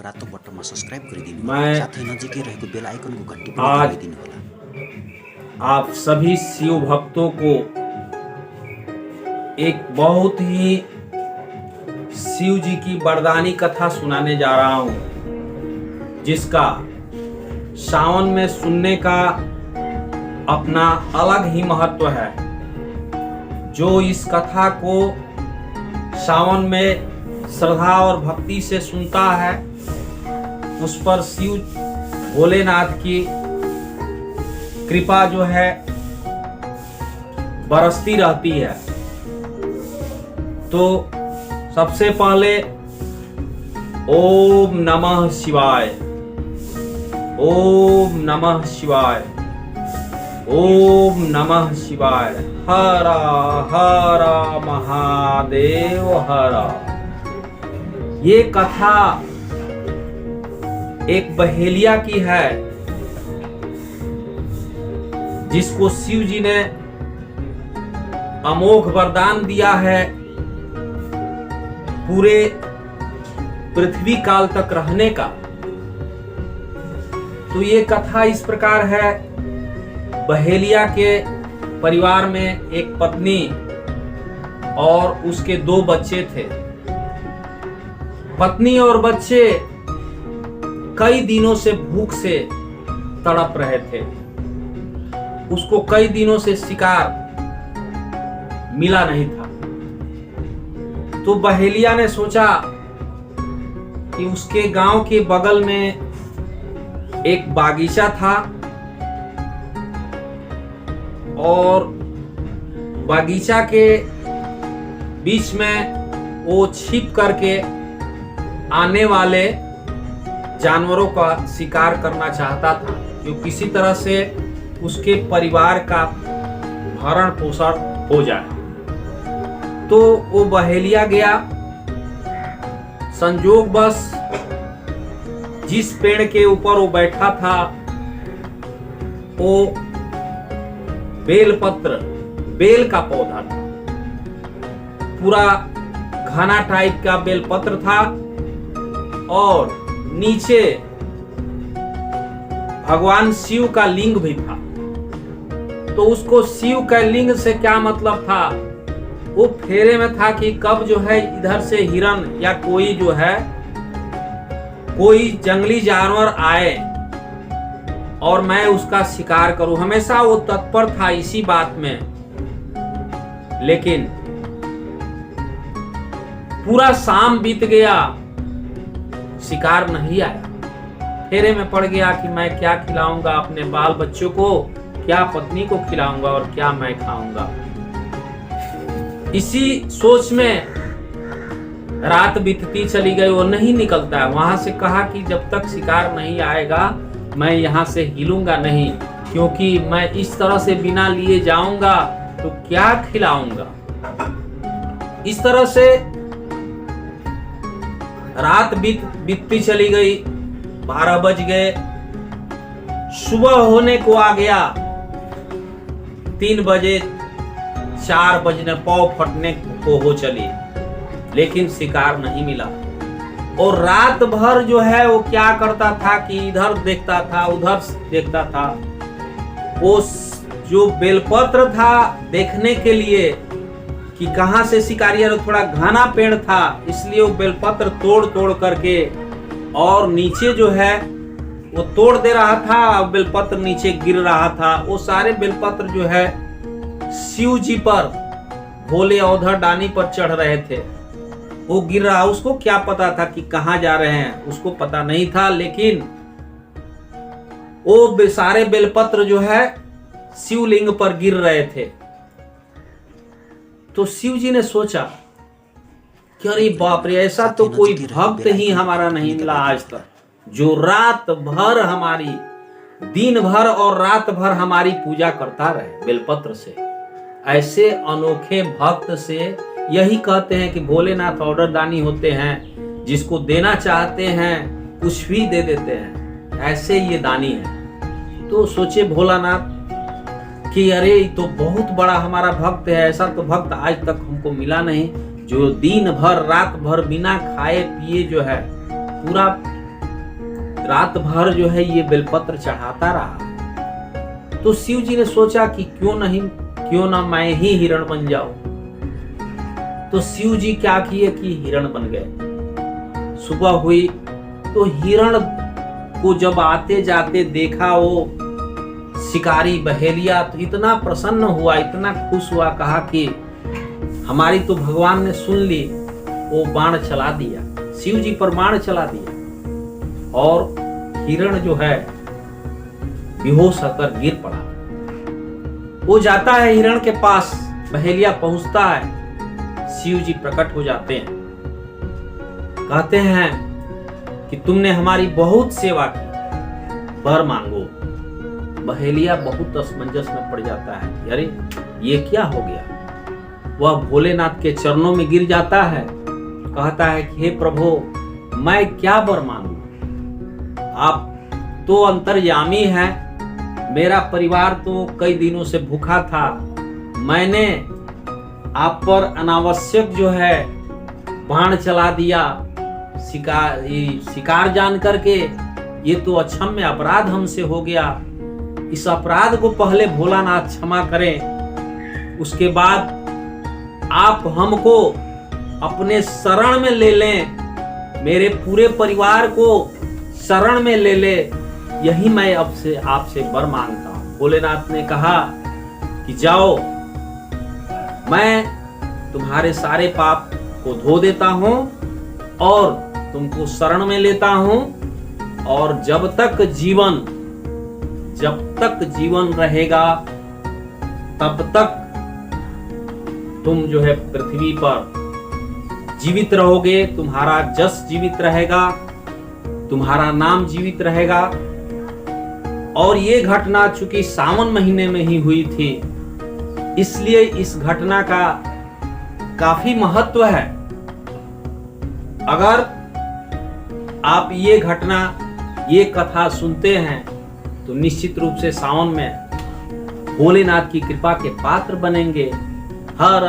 रातो बटनमा सब्स्क्राइब गरिदिनु मैं साथै नजिकै रहेको बेल आइकनको घन्टी पनि आज दबाइदिनु होला। आप सभी शिव भक्तों को एक बहुत ही शिव जी की वरदानी कथा सुनाने जा रहा हूं, जिसका सावन में सुनने का अपना अलग ही महत्व है। जो इस कथा को सावन में श्रद्धा और भक्ति से सुनता है, उस पर शिव भोलेनाथ की कृपा जो है बरसती रहती है। तो सबसे पहले ओम नमः शिवाय, ओम नमः शिवाय, ओम नमः शिवाय, हर हर महादेव हर। ये कथा एक बहेलिया की है, जिसको शिव जी ने अमोघ वरदान दिया है पूरे पृथ्वी काल तक रहने का। तो ये कथा इस प्रकार है। बहेलिया के परिवार में एक पत्नी और उसके 2 बच्चे थे। पत्नी और बच्चे कई दिनों से भूख से तड़प रहे थे। उसको कई दिनों से शिकार मिला नहीं था। तो बहेलिया ने सोचा कि उसके गांव के बगल में एक बागीचा था और बागीचा के बीच में वो छिप करके आने वाले जानवरों का शिकार करना चाहता था, जो किसी तरह से उसके परिवार का भरण पोषण हो जाए। तो वो बहेलिया गया। संजोगवश जिस पेड़ के ऊपर वो बैठा था वो बेल का पौधा था। पूरा घना टाइप का बेलपत्र था और नीचे भगवान शिव का लिंग भी था। तो उसको शिव का लिंग से क्या मतलब था, वो फेरे में था कि कब जो है इधर से हिरन या कोई जो है कोई जंगली जानवर आए और मैं उसका शिकार करूं। हमेशा वो तत्पर था इसी बात में। लेकिन पूरा शाम बीत गया, शिकार नहीं आया। फेरे में पड़ गया कि मैं क्या खिलाऊंगा अपने बाल बच्चों को, क्या पत्नी को खिलाऊंगा और क्या मैं खाऊंगा। इसी सोच में रात बीतती चली गई। वो नहीं निकलता है वहां से। कहा कि जब तक शिकार नहीं आएगा मैं यहाँ से हिलूंगा नहीं, क्योंकि मैं इस तरह से बिना लिए जाऊंगा तो क्या खिलाऊंगा। इस तरह से रात बीतती चली गई। 12 बज गए। सुबह होने को आ गया। 3 बजे, 4 बजने, पौ फटने को हो चली, लेकिन शिकार नहीं मिला। और रात भर जो है वो क्या करता था कि इधर देखता था उधर देखता था। वो जो बेलपत्र था देखने के लिए कि कहां से शिकारी है, थोड़ा घना पेड़ था, इसलिए वो बेलपत्र तोड़ करके और नीचे जो है वो तोड़ दे रहा था। बेलपत्र नीचे गिर रहा था। वो सारे बेलपत्र जो है शिव जी पर, भोले औधर डानी पर चढ़ रहे थे। वो गिर रहा। उसको क्या पता था कि कहां जा रहे हैं, उसको पता नहीं था। लेकिन वो सारे बेलपत्र जो है शिवलिंग पर गिर रहे थे। तो शिव जी ने सोचा कि अरे बाप रे, ऐसा तो कोई भक्त ही हमारा नहीं मिला आज तक, जो रात भर हमारी, दिन भर और रात भर हमारी पूजा करता रहे बेलपत्र से। ऐसे अनोखे भक्त से यही कहते हैं कि भोलेनाथ ऑर्डर दानी होते हैं, जिसको देना चाहते हैं कुछ भी दे देते हैं। ऐसे ये दानी है। तो सोचे भोलानाथ कि अरे तो बहुत बड़ा हमारा भक्त है, ऐसा तो भक्त आज तक हमको मिला नहीं, जो दिन भर रात भर बिना खाए पिए जो है पूरा रात भर जो है ये बेलपत्र चढ़ाता रहा। तो शिव जी ने सोचा कि क्यों ना मैं ही हिरण बन जाऊं। तो शिव जी क्या किए कि हिरण बन गए। सुबह हुई तो हिरण को जब आते जाते देखा वो शिकारी बहेलिया, तो इतना प्रसन्न हुआ, इतना खुश हुआ, कहा कि हमारी तो भगवान ने सुन ली। वो बाण चला दिया, शिव जी पर बाण चला दिया और हिरण जो है बेहोश होकर गिर पड़ा। वो जाता है हिरण के पास, बहेलिया पहुंचता है, शिव जी प्रकट हो जाते हैं, कहते हैं कि तुमने हमारी बहुत सेवा की, वर मांगो। बहेलिया बहुत असमंजस में पड़ जाता है, अरे ये क्या हो गया। वह भोलेनाथ के चरणों में गिर जाता है, कहता है कि हे प्रभु मैं क्या वर मांगू, आप तो अंतर्यामी हैं, मेरा परिवार तो कई दिनों से भूखा था, मैंने आप पर अनावश्यक जो है बाण चला दिया, शिकार जान करके, ये तो अक्षम्य अपराध हमसे हो गया। इस अपराध को पहले भोलानाथ क्षमा करें, उसके बाद आप हमको अपने शरण में ले लें, मेरे पूरे परिवार को शरण में ले ले, यही मैं अब से आपसे वर मांगता हूं। भोलेनाथ ने कहा कि जाओ, मैं तुम्हारे सारे पाप को धो देता हूं और तुमको शरण में लेता हूं, और जब तक जीवन रहेगा तब तक तुम जो है पृथ्वी पर जीवित रहोगे, तुम्हारा जस जीवित रहेगा, तुम्हारा नाम जीवित रहेगा। और ये घटना चूंकि सावन महीने में ही हुई थी, इसलिए इस घटना का काफी महत्व है। अगर आप ये घटना, ये कथा सुनते हैं तो निश्चित रूप से सावन में भोलेनाथ की कृपा के पात्र बनेंगे। हर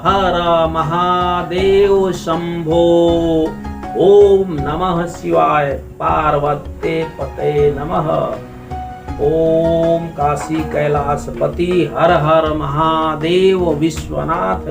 हर महादेव शंभो, ओम नमः शिवाय, पार्वते पते नमः, ओम काशी कैलाशपति हर हर महादेव, विश्वनाथ